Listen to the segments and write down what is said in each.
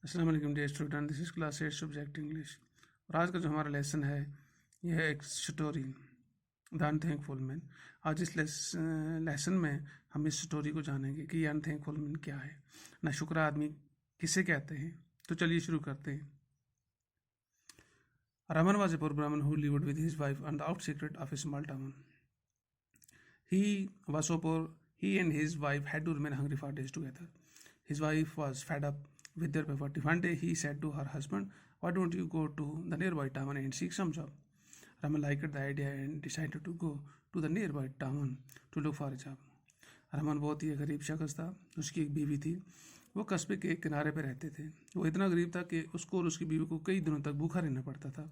अस्सलाम वालेकुम dear student, this is class 8 subject English. और आज का जो हमारा लेसन है यह है एक स्टोरी द अनथैंकफुल मैन। आज इस लेसन में हम इस स्टोरी को जानेंगे कि ये अनथैंकफुल मैन क्या है, नाशुक्रा आदमी किसे कहते हैं। तो चलिए शुरू करते हैं। Raman was a poor Brahmin who lived with his wife on the outskirts of a small town. He was so poor, he and his wife had to remain hungry for days together. His wife was fed up with their poverty. One day he said to her husband, "Why don't you go to the nearby town and seek some job?" Raman liked the idea and decided to go to the nearby town to look for a job. Raman बहुत ही गरीब शख्स था। उसकी एक बीवी थी। वो कस्बे के किनारे पर रहते थे। वो इतना गरीब था कि उसको और उसकी बीवी को कई दिनों तक भूखा रहना पड़ता था।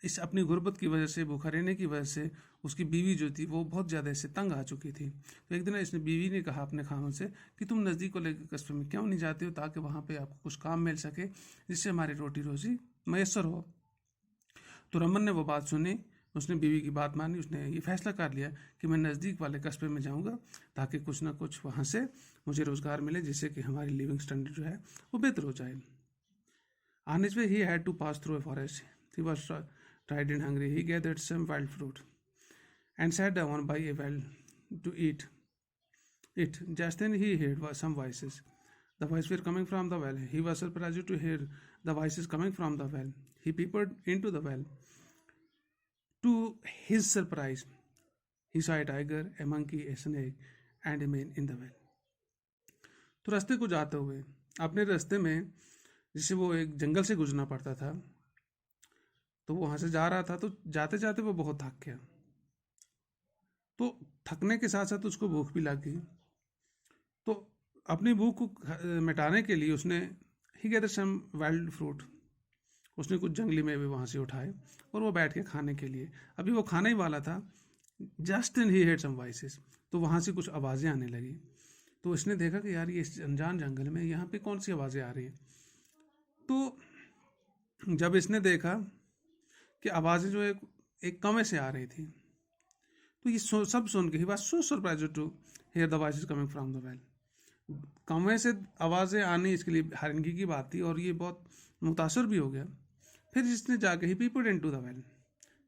इस अपनी गुर्बत की वजह से, भूखा रहने की वजह से उसकी बीवी जो थी वो बहुत ज़्यादा इससे तंग आ चुकी थी। तो एक दिन इसने बीवी ने कहा अपने खामन से कि तुम नज़दीक वाले कस्बे में क्यों नहीं जाते हो, ताकि वहाँ पे आपको कुछ काम मिल सके जिससे हमारी रोटी रोजी मैसर हो। तो रमन ने वो बात सुनी, उसने बीवी की बात मानी। उसने ये फैसला कर लिया कि मैं नज़दीक वाले कस्बे में जाऊँगा ताकि कुछ ना कुछ वहाँ से मुझे रोज़गार मिले, जिससे कि हमारी लिविंग स्टैंडर्ड जो है वो बेहतर हो जाए। On his way, he had to pass through a forest. He was tired and hungry. He gathered some wild fruit and sat down by a well to eat it. Just then he heard some voices. The voices were coming from the well. He was surprised to hear the voices coming from the well. He peeped into the well. To his surprise, he saw a tiger, a monkey, a snake, and a man in the well. तो रास्ते को जाते हुए अपने रास्ते में, जिससे वो एक जंगल से गुजरना पड़ता था, तो वो वहाँ से जा रहा था। तो जाते जाते वो बहुत थक गया। तो थकने के साथ साथ उसको भूख भी लग गई। तो अपनी भूख को मिटाने के लिए उसने ही गैदर सम वाइल्ड फ्रूट, उसने कुछ जंगली मेवे वहाँ से उठाए और वो बैठ के खाने के लिए, अभी वो खाने ही वाला था। Just then he heard some voices, तो वहाँ से कुछ आवाज़ें आने लगी। तो इसने देखा कि यार ये इस अनजान जंगल में यहाँ पे कौन सी आवाज़ें आ रही हैं। तो जब इसने देखा कि आवाज़ें जो एक कमरे से आ रही थी, तो ये सब सुन के he was so surprise to hear the voices coming from the well. कमरे से आवाज़ें आनी इसके लिए हैरानगी की बात थी और ये बहुत मुतासर भी हो गया। फिर इसने जाके he peeped into the well,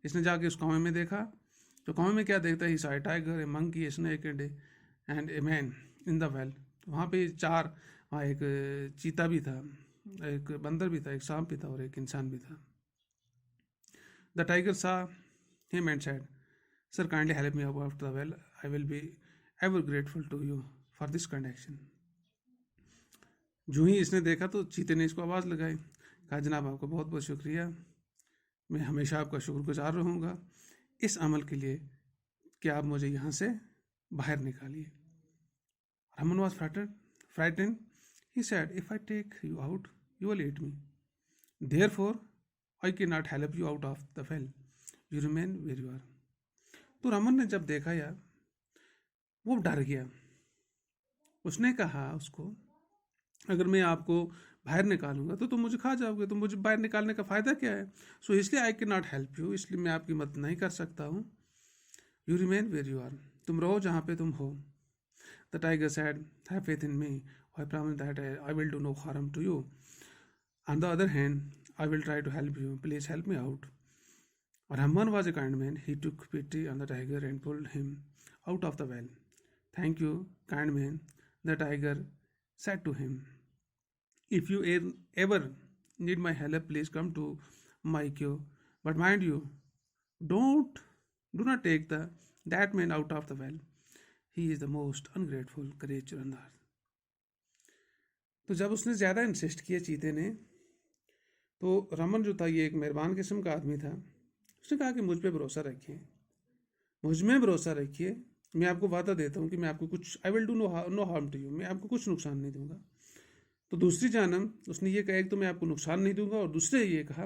इसने जाके उस कौवे में देखा। तो कौवे में क्या देखता है, he saw tiger, a monkey, a snake and a man in the well. वहाँ पे चार, वहाँ एक चीता भी था, एक बंदर भी था, एक सांप भी था और एक इंसान भी था। The tiger saw him and said, "sir, kindly help me out the well, I will be ever grateful to you for this kind action." जो ही इसने देखा तो चीते ने इसको आवाज़ लगाई, कहा, "जनाब, आपका बहुत बहुत शुक्रिया, मैं हमेशा आपका शुक्रगुजार रहूँगा इस अमल के लिए कि आप मुझे यहाँ से बाहर निकालिए।" Raman was frightened. He said, "if I take you out, you will eat me. Therefore I can not help you out of the well, you remain where you are." तो रमन ने जब देखा यार, वो डर गया। उसने कहा उसको, अगर मैं आपको बाहर निकालूंगा तो तुम मुझे खा जाओगे, तो मुझे बाहर निकालने का फ़ायदा क्या है। सो इसलिए I can not help you, इसलिए मैं आपकी मदद नहीं कर सकता हूँ। You remain where you are, तुम रहो जहाँ पे तुम हो। The tiger said, have faith in me, I promise that I will do no harm to you. On the other hand, I will try to help you, please help me out. Rahman was a kind man. He took pity on the tiger and pulled him out of the well. "Thank you, kind man," the tiger said to him. "If you ever need my help, please come to my cure. But mind you, don't do not take that man out of the well. He is the most ungrateful creature on earth." तो जब उसने ज़्यादा insist किया चीते ने, तो रमन जो था ये एक मेहरबान किस्म का आदमी था। उसने कहा कि मुझ पे भरोसा रखिए, मुझ में भरोसा रखिए, मैं आपको वादा देता हूँ कि मैं आपको कुछ, I will do no harm to you, मैं आपको कुछ नुकसान नहीं दूंगा। तो दूसरी जानब उसने ये कहा, एक तो मैं आपको नुकसान नहीं दूंगा, और दूसरे ये कहा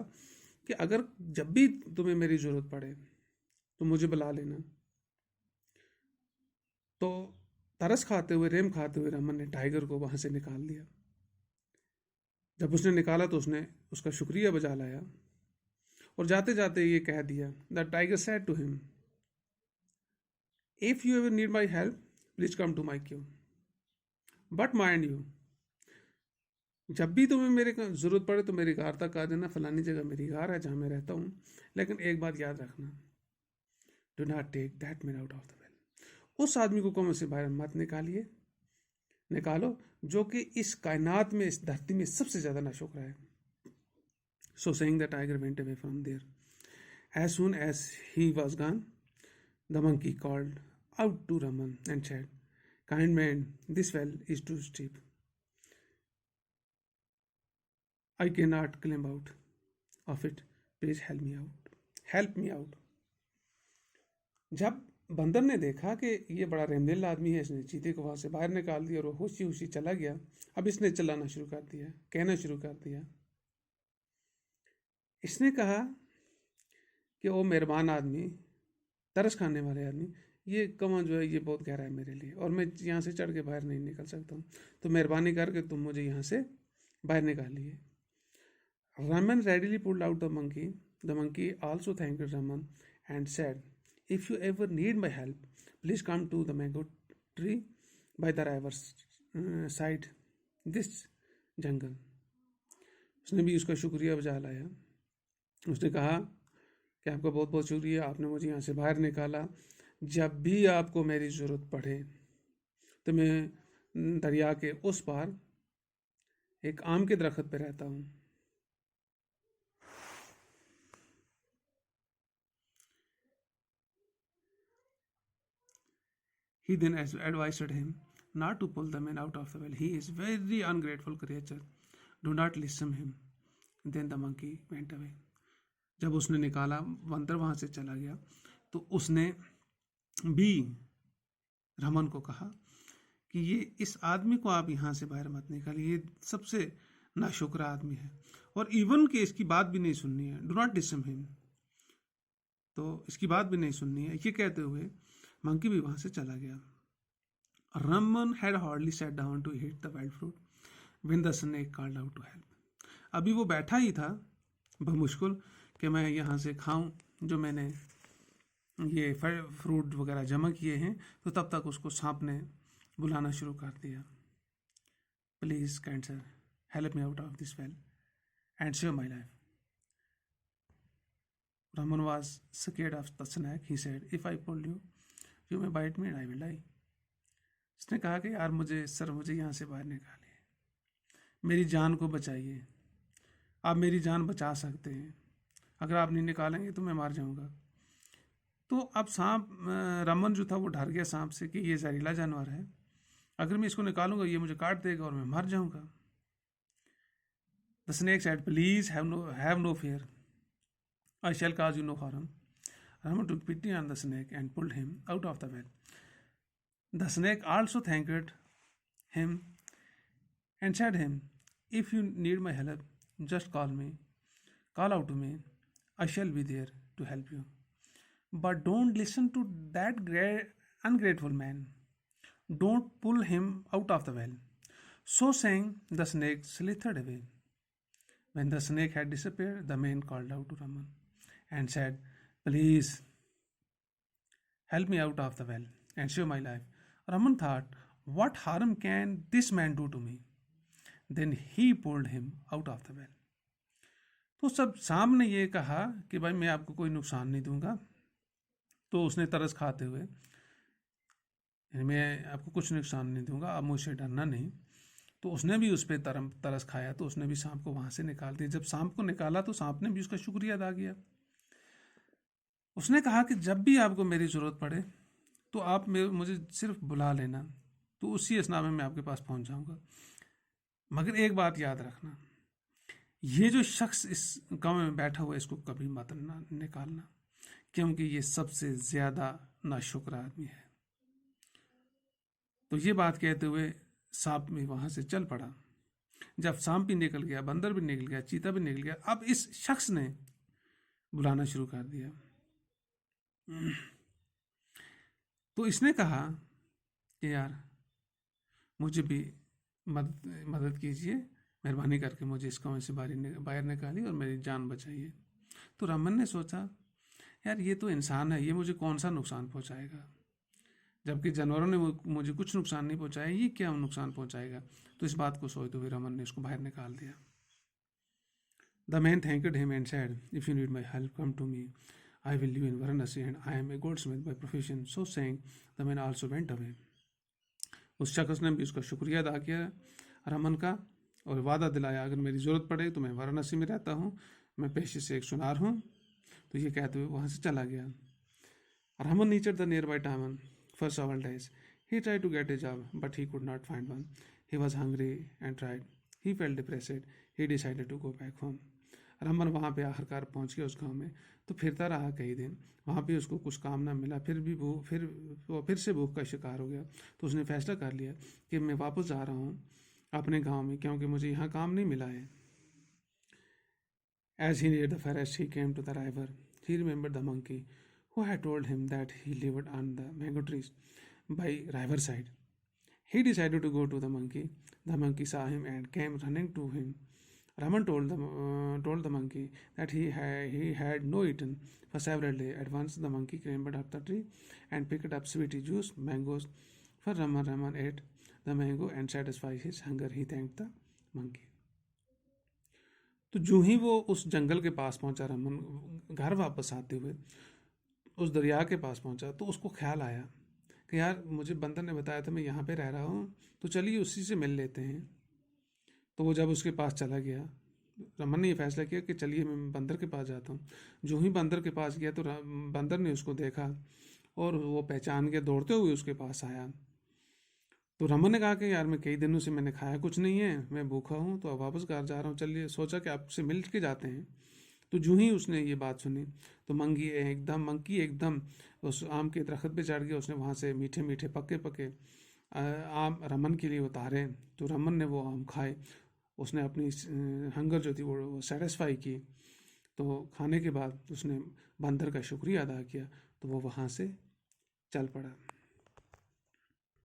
कि अगर जब भी तुम्हें मेरी ज़रूरत पड़े तो मुझे बुला लेना। तो तरस खाते हुए, रेम खाते हुए रमन ने टाइगर को वहाँ से निकाल दिया। जब उसने निकाला तो उसने उसका शुक्रिया बजा लाया और जाते जाते ये कह दिया, the tiger said to him, "If you ever need my help, please come to my cave. But mind you, जब भी तुम्हें मेरे ज़रूरत पड़े तो मेरी कार तक आ जाना, फलानी जगह मेरी कार है जहाँ मैं रहता हूँ, लेकिन एक बात याद रखना, do not take that man out of the well. उस आदमी को कुएं से बाहर मत निकालो जो कि इस कायनात में, इस धरती में सबसे ज़्यादा नाशुक्र है। So saying the tiger went away from there. As soon as he was gone, the monkey called out to Raman and said, kind man, this well is too steep, I can not climb out of it, please help me out. जब बंदर ने देखा कि ये बड़ा रहमदिल आदमी है, इसने चीते को वहाँ से बाहर निकाल दिया और वो होशी होशी चला गया, अब इसने चलाना शुरू कर दिया, कहना शुरू कर दिया। इसने कहा कि वो मेहरबान आदमी, तरस खाने वाले आदमी, ये कौवा जो है ये बहुत गहरा है मेरे लिए और मैं यहाँ से चढ़ के बाहर नहीं निकल सकता हूँ, तो मेहरबानी करके तुम मुझे यहाँ से बाहर निकालिए। Raman readily pulled out the monkey. The monkey also thanked Raman and said, if you ever need my help, please come to the mango tree by the river's side, this jungle. उसने भी उसका शुक्रिया बजा लाया। उसने कहा कि आपका बहुत बहुत शुक्रिया, आपने मुझे यहाँ से बाहर निकाला। जब भी आपको मेरी ज़रूरत पड़े तो मैं दरिया के उस पार एक आम के दरख्त पे रहता हूँ। He then advised him not to pull the man out of the well. He is very ungrateful creature. Do not listen him. Then the monkey went away. जब उसने निकाला, बंदर वहाँ से चला गया, तो उसने भी रमन को कहा कि ये इस आदमी को आप यहाँ से बाहर मत निकालिए, ये सबसे नाशुक्र आदमी है और इवन के इसकी बात भी नहीं सुननी है। डू नॉट लिसन हिम, तो इसकी बात भी नहीं सुननी है। ये कहते हुए मंकी भी वहाँ से चला गया। Raman had hardly sat down to eat the wild fruit when the snake called out to help. अभी वो बैठा ही था बमुश्किल कि मैं यहाँ से खाऊं जो मैंने ये फ्रूट वगैरह जमा किए हैं, तो तब तक उसको सांप ने बुलाना शुरू कर दिया। Please kind sir, help me out of this well and save my life. Raman was scared of the snake. He said, if I pull you, you may bite me and I will die. उसने कहा कि यार मुझे यहाँ से बाहर निकालिए, मेरी जान को बचाइए, आप मेरी जान बचा सकते हैं, अगर आप नहीं निकालेंगे तो मैं मार जाऊँगा। तो अब सांप, रमन जो था वो डर गया सांप से कि ये जहरीला जानवर है, अगर मैं इसको निकालूंगा ये मुझे काट देगा और मैं मर जाऊँगा। The snake said, please have no fear, I shall cause you no harm. Raman took pity on the snake and pulled him out of the well. The snake also thanked him and said him, if you need my help, just call out to me, I shall be there to help you. But don't listen to that ungrateful man. Don't pull him out of the well. So saying, the snake slithered away. When the snake had disappeared, the man called out to Raman and said, please help me out of the well and save my life. Raman thought, what harm can this man do to me? Then he pulled him out of the well. तो सब सांप ने ये कहा कि भाई मैं आपको कोई नुकसान नहीं दूंगा। तो उसने तरस खाते हुए, मैं आपको कुछ नुकसान नहीं दूंगा, आप मुझसे डरना नहीं। तो उसने भी उस पर तरस खाया, तो उसने भी सांप को वहाँ से निकाल दिया। जब सांप को निकाला तो सांप ने भी उसका शुक्रिया अदा किया। उसने कहा कि जब भी आपको मेरी ज़रूरत पड़े तो आप मुझे सिर्फ बुला लेना, तो उसी असना में मैं आपके पास पहुंच जाऊंगा। मगर एक बात याद रखना, ये जो शख्स इस गांव में बैठा हुआ है इसको कभी मत निकालना, क्योंकि ये सबसे ज़्यादा नाशुक्र आदमी है। तो ये बात कहते हुए सांप भी वहाँ से चल पड़ा। जब सांप भी निकल गया, बंदर भी निकल गया, चीता भी निकल गया, अब इस शख्स ने बुलाना शुरू कर दिया। तो इसने कहा कि यार मुझे भी मदद कीजिए, मेहरबानी करके मुझे इस कुएं से बाहर निकालिए और मेरी जान बचाइए। तो रमन ने सोचा, यार ये तो इंसान है, ये मुझे कौन सा नुकसान पहुंचाएगा, जबकि जानवरों ने मुझे कुछ नुकसान नहीं पहुंचाया, ये क्या नुकसान पहुंचाएगा। तो इस बात को सोचते हुए रमन ने उसको बाहर निकाल दिया। The man thanked him and said, if you need my help come to me, I will live in Varanasi and I am a goldsmith by profession. So saying the man also went away. उस शख्स ने भी उसका शुक्रिया अदा किया रमन का और वादा दिलाया, अगर मेरी ज़रूरत पड़े तो मैं वाराणसी में रहता हूँ, मैं पेशे से एक सुनार हूँ। तो ये कहते हुए वहाँ से चला गया। रमन नीचर the nearby town for several days. He tried to get a job, but he could not find one. He was hungry and tried. He felt depressed. He decided to go back home. Raman वहाँ पे आखिरकार पहुँच गया उस गांव में। तो फिरता रहा कई दिन, वहाँ पे उसको कुछ काम ना मिला, फिर से भूख का शिकार हो गया। तो उसने फैसला कर लिया कि मैं वापस जा रहा हूँ अपने गांव में, क्योंकि मुझे यहाँ काम नहीं मिला है। As he neared the forest, he came to the river. He remembered the monkey who had told him that he lived on the mango trees by riverside. He decided to go to the monkey. The monkey saw him and came running to him. Raman told the monkey that he had no eaten for several days. At once, the monkey climbed up the tree and picked up sweet juice, mangoes. For Raman ate the mango and satisfied his hunger. He thanked the monkey. तो जो ही वो उस जंगल के पास पहुंचा, रमन घर वापस आते हुए उस दरिया के पास पहुंचा, तो उसको ख्याल आया कि यार मुझे बंदर ने बताया था मैं यहाँ पे रह रहा हूँ, तो चलिए उसी से मिल लेते हैं। तो वो जब उसके पास चला गया, रमन ने ये फैसला किया कि चलिए मैं बंदर के पास जाता हूँ। जो ही बंदर के पास गया तो बंदर ने उसको देखा और वो पहचान के दौड़ते हुए उसके पास आया। तो रमन ने कहा कि यार मैं कई दिनों से मैंने खाया कुछ नहीं है, मैं भूखा हूँ, तो अब वापस घर जा रहा हूँ, चलिए सोचा कि आपसे मिल के जाते हैं। तो जो ही उसने ये बात सुनी तो मंकी एकदम उस आम के दरख्त पे चढ़ गया। उसने वहाँ से मीठे मीठे पके पके आम रमन के लिए उतारे। तो रमन ने वो आम खाए, उसने अपनी हंगर जो थी वो सेटिस्फाई की। तो खाने के बाद उसने बंदर का शुक्रिया अदा किया, तो वो वहाँ से चल पड़ा।